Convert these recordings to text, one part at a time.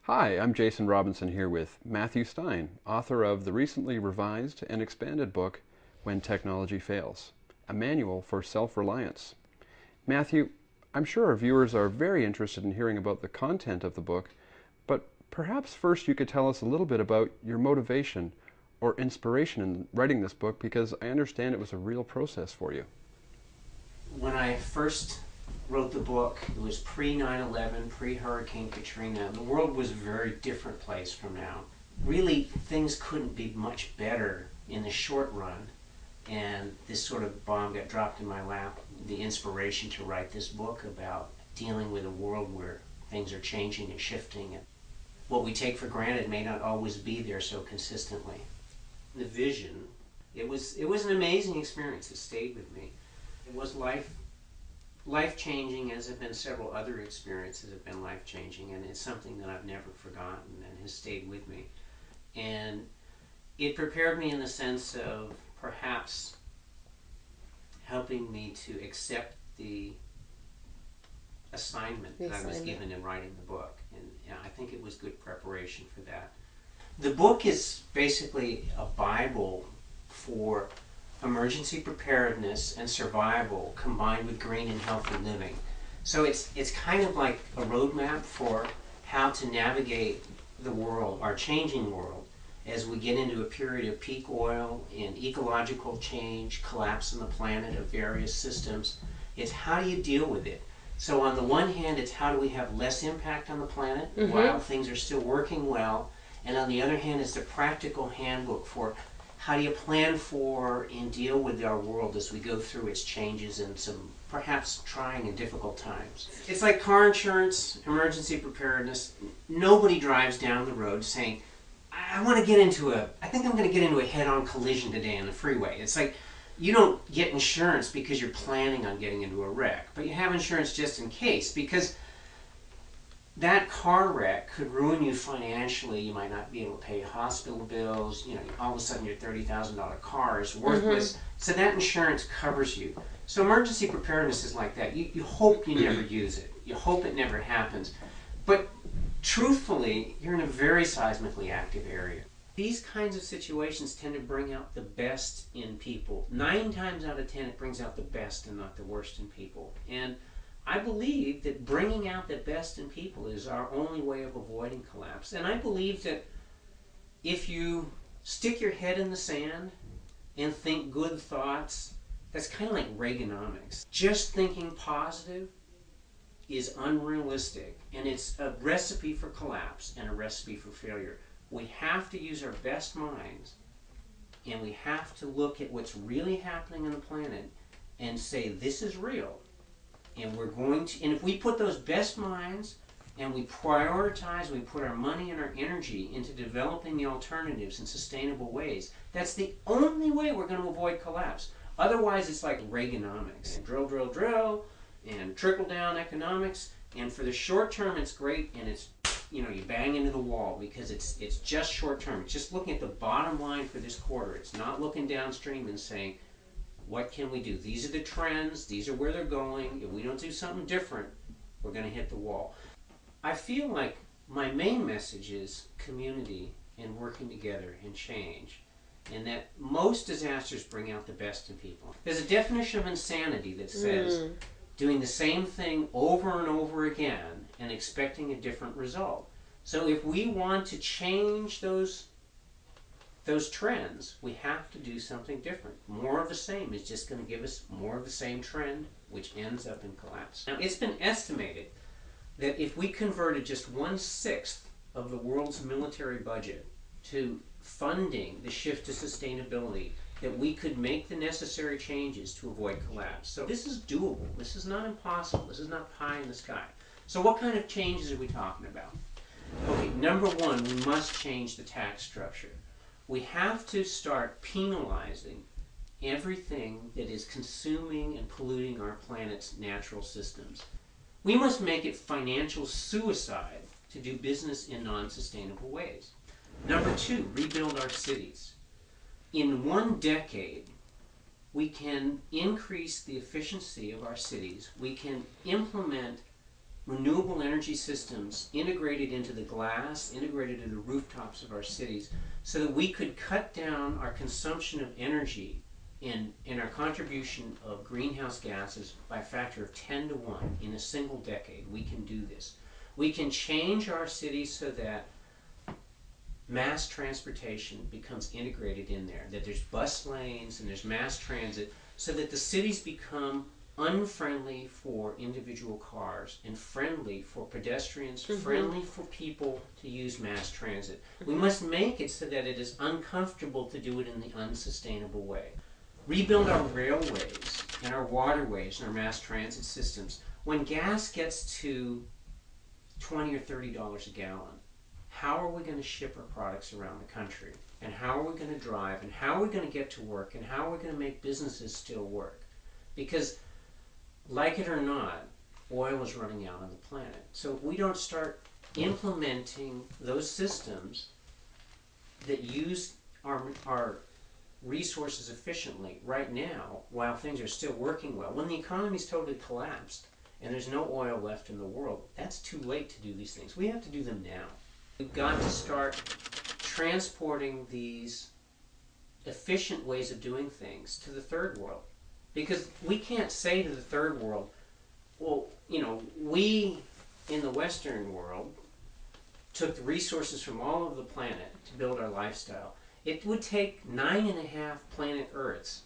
Hi, I'm Jason Robinson here with Matthew Stein, author of the recently revised and expanded book, When Technology Fails, a manual for self-reliance. Matthew, I'm sure our viewers are very interested in hearing about the content of the book, but perhaps first you could tell us a little bit about your motivation or inspiration in writing this book, because I understand it was a real process for you. When I first wrote the book, it was pre-9/11, pre-Hurricane Katrina. The world was a very different place from now. Really, things couldn't be much better in the short run, and this sort of bomb got dropped in my lap, the inspiration to write this book about dealing with a world where things are changing and shifting, and what we take for granted may not always be there so consistently. The vision, it was an amazing experience. It stayed with me. It was life-changing, as have been several other experiences have been life-changing, and it's something that I've never forgotten and has stayed with me. And it prepared me in the sense of perhaps helping me to accept the assignment that I was given in writing the book. And I think it was good preparation for that. The book is basically a Bible for emergency preparedness and survival combined with green and healthy living. So it's kind of like a roadmap for how to navigate the world, our changing world, as we get into a period of peak oil and ecological change, collapse on the planet of various systems. It's how do you deal with it? So on the one hand, it's how do we have less impact on the planet while things are still working well, and on the other hand, it's the practical handbook for how do you plan for and deal with our world as we go through its changes and some perhaps trying and difficult times. It's like car insurance, emergency preparedness. Nobody drives down the road saying, I think I'm going to get into a head-on collision today on the freeway. It's like you don't get insurance because you're planning on getting into a wreck, but you have insurance just in case, because that car wreck could ruin you financially. You might not be able to pay hospital bills. You know, all of a sudden your $30,000 car is worthless. So that insurance covers you. So emergency preparedness is like that. You hope you never use it. You hope it never happens. But truthfully, you're in a very seismically active area. These kinds of situations tend to bring out the best in people. 9 times out of 10, it brings out the best and not the worst in people. And I believe that bringing out the best in people is our only way of avoiding collapse. And I believe that if you stick your head in the sand and think good thoughts, that's kind of like Reaganomics. Just thinking positive is unrealistic, and it's a recipe for collapse and a recipe for failure. We have to use our best minds, and we have to look at what's really happening on the planet and say, this is real. And we're going to, and if we put those best minds and we prioritize, we put our money and our energy into developing the alternatives in sustainable ways, that's the only way we're going to avoid collapse. Otherwise, it's like Reaganomics. And drill, drill, drill, and trickle-down economics. And for the short term, it's great, and it's, you know, you bang into the wall because it's just short term. It's just looking at the bottom line for this quarter. It's not looking downstream and saying, what can we do? These are the trends. These are where they're going. If we don't do something different, we're going to hit the wall. I feel like my main message is community and working together and change, and that most disasters bring out the best in people. There's a definition of insanity that says doing the same thing over and over again and expecting a different result. So if we want to change those trends, we have to do something different. More of the same is just going to give us more of the same trend, which ends up in collapse. Now, it's been estimated that if we converted just 1/6 of the world's military budget to funding the shift to sustainability, that we could make the necessary changes to avoid collapse. So this is doable. This is not impossible. This is not pie in the sky. So what kind of changes are we talking about? Okay, number one, we must change the tax structure. We have to start penalizing everything that is consuming and polluting our planet's natural systems. We must make it financial suicide to do business in non-sustainable ways. Number two, rebuild our cities. In 1 decade, we can increase the efficiency of our cities. We can implement renewable energy systems integrated into the glass, integrated into the rooftops of our cities, so that we could cut down our consumption of energy and our contribution of greenhouse gases by a factor of 10 to 1 in a single decade. We can do this. We can change our cities so that mass transportation becomes integrated in there, that there's bus lanes and there's mass transit, so that the cities become unfriendly for individual cars and friendly for pedestrians, friendly for people to use mass transit. We must make it so that it is uncomfortable to do it in the unsustainable way. Rebuild our railways and our waterways and our mass transit systems. When gas gets to $20 or $30 a gallon, how are we going to ship our products around the country? And how are we going to drive? And how are we going to get to work? And how are we going to make businesses still work? Because, like it or not, oil is running out on the planet. So if we don't start implementing those systems that use our resources efficiently right now, while things are still working well, when the economy's totally collapsed and there's no oil left in the world, that's too late to do these things. We have to do them now. We've got to start transporting these efficient ways of doing things to the third world. Because we can't say to the third world, well, you know, we in the Western world took the resources from all over the planet to build our lifestyle. It would take 9.5 planet Earths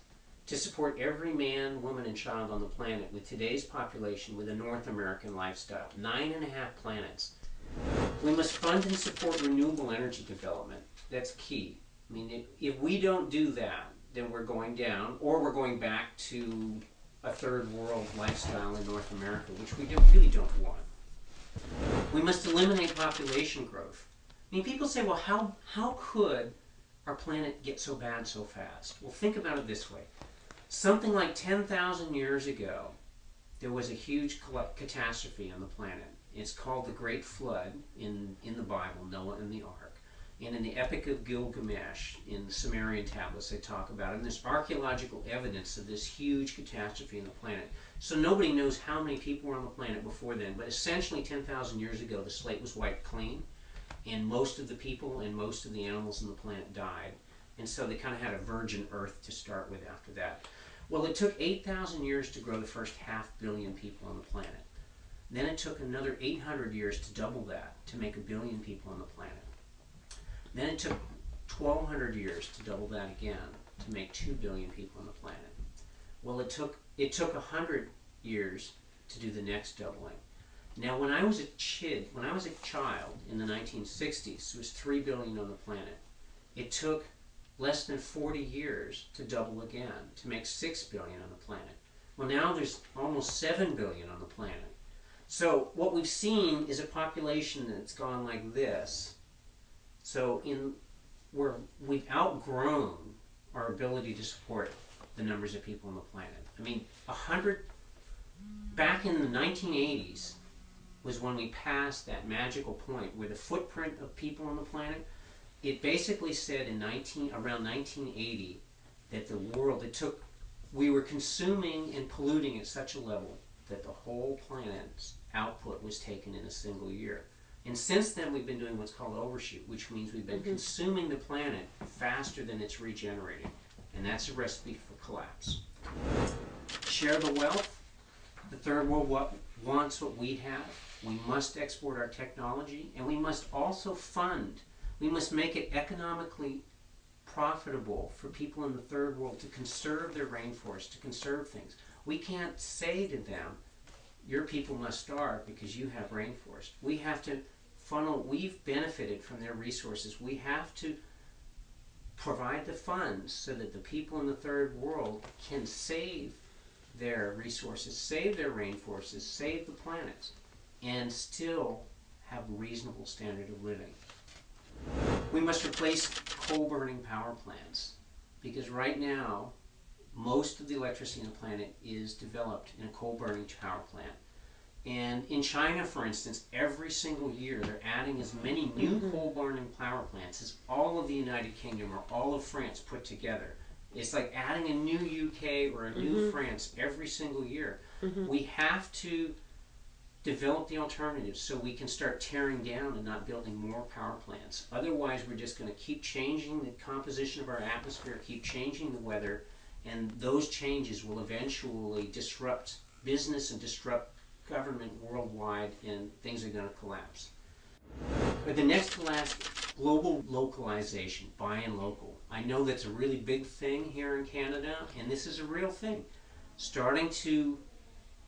to support every man, woman, and child on the planet with today's population with a North American lifestyle. 9.5 planets. We must fund and support renewable energy development. That's key. I mean, if we don't do that, then we're going down, or we're going back to a third world lifestyle in North America, which we really don't want. We must eliminate population growth. I mean, people say, well, how could our planet get so bad so fast? Well, think about it this way. Something like 10,000 years ago, there was a huge catastrophe on the planet. It's called the Great Flood in the Bible, Noah and the Ark. And in the Epic of Gilgamesh, in the Sumerian tablets, they talk about it. And there's archaeological evidence of this huge catastrophe on the planet. So nobody knows how many people were on the planet before then, but essentially 10,000 years ago, the slate was wiped clean, and most of the people and most of the animals on the planet died. And so they kind of had a virgin Earth to start with after that. Well, it took 8,000 years to grow the first 500 million people on the planet. Then it took another 800 years to double that, to make 1 billion people on the planet. Then it took 1,200 years to double that again, to make 2 billion people on the planet. Well, it took 100 years to do the next doubling. Now, when I was a child in the 1960s, there was 3 billion on the planet. It took less than 40 years to double again, to make 6 billion on the planet. Well, now there's almost 7 billion on the planet. So what we've seen is a population that's gone like this. So we've outgrown our ability to support the numbers of people on the planet. I mean, back in the 1980s was when we passed that magical point where the footprint of people on the planet, it basically said around 1980 that the world, we were consuming and polluting at such a level that the whole planet's output was taken in a single year. And since then, we've been doing what's called overshoot, which means we've been consuming the planet faster than it's regenerating. And that's a recipe for collapse. Share the wealth. The third world wants what we have. We must export our technology, and we must also fund. We must make it economically profitable for people in the third world to conserve their rainforest, to conserve things. We can't say to them, your people must starve because you have rainforest. We have to we've benefited from their resources. We have to provide the funds so that the people in the third world can save their resources, save their rainforests, save the planet, and still have a reasonable standard of living. We must replace coal-burning power plants, because right now, most of the electricity on the planet is developed in a coal-burning power plant. And in China, for instance, every single year they're adding as many new coal-burning power plants as all of the United Kingdom or all of France put together. It's like adding a new UK or a new France every single year. We have to develop the alternatives so we can start tearing down and not building more power plants. Otherwise, we're just going to keep changing the composition of our atmosphere, keep changing the weather, and those changes will eventually disrupt business and disrupt government worldwide, and things are going to collapse. But the next to last, global localization, buy in local. I know that's a really big thing here in Canada, and this is a real thing. Starting to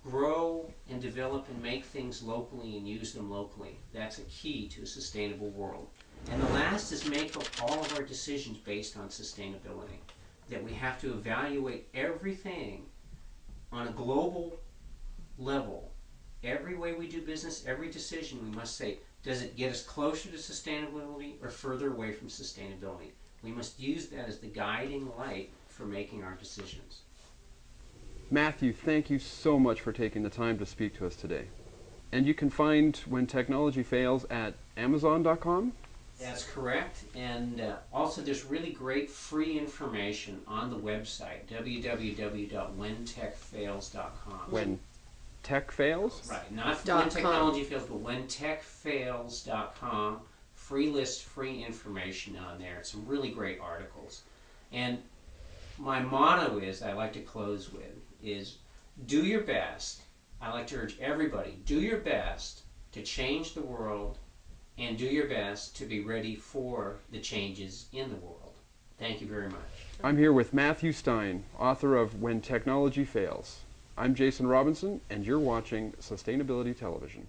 grow and develop and make things locally and use them locally. That's a key to a sustainable world. And the last is make all of our decisions based on sustainability. That we have to evaluate everything on a global level. Every way we do business, every decision, we must say, does it get us closer to sustainability or further away from sustainability? We must use that as the guiding light for making our decisions. Matthew, thank you so much for taking the time to speak to us today. And you can find When Technology Fails at Amazon.com? That's correct. And also there's really great free information on the website, www.whentechfails.com. When Tech Fails? Right, not When Technology Fails, but whentechfails.com. Free list, free information on there. Some really great articles. And my motto is, I like to close with, is do your best. I like to urge everybody, do your best to change the world and do your best to be ready for the changes in the world. Thank you very much. I'm here with Matthew Stein, author of When Technology Fails. I'm Jason Robinson, and you're watching Sustainability Television.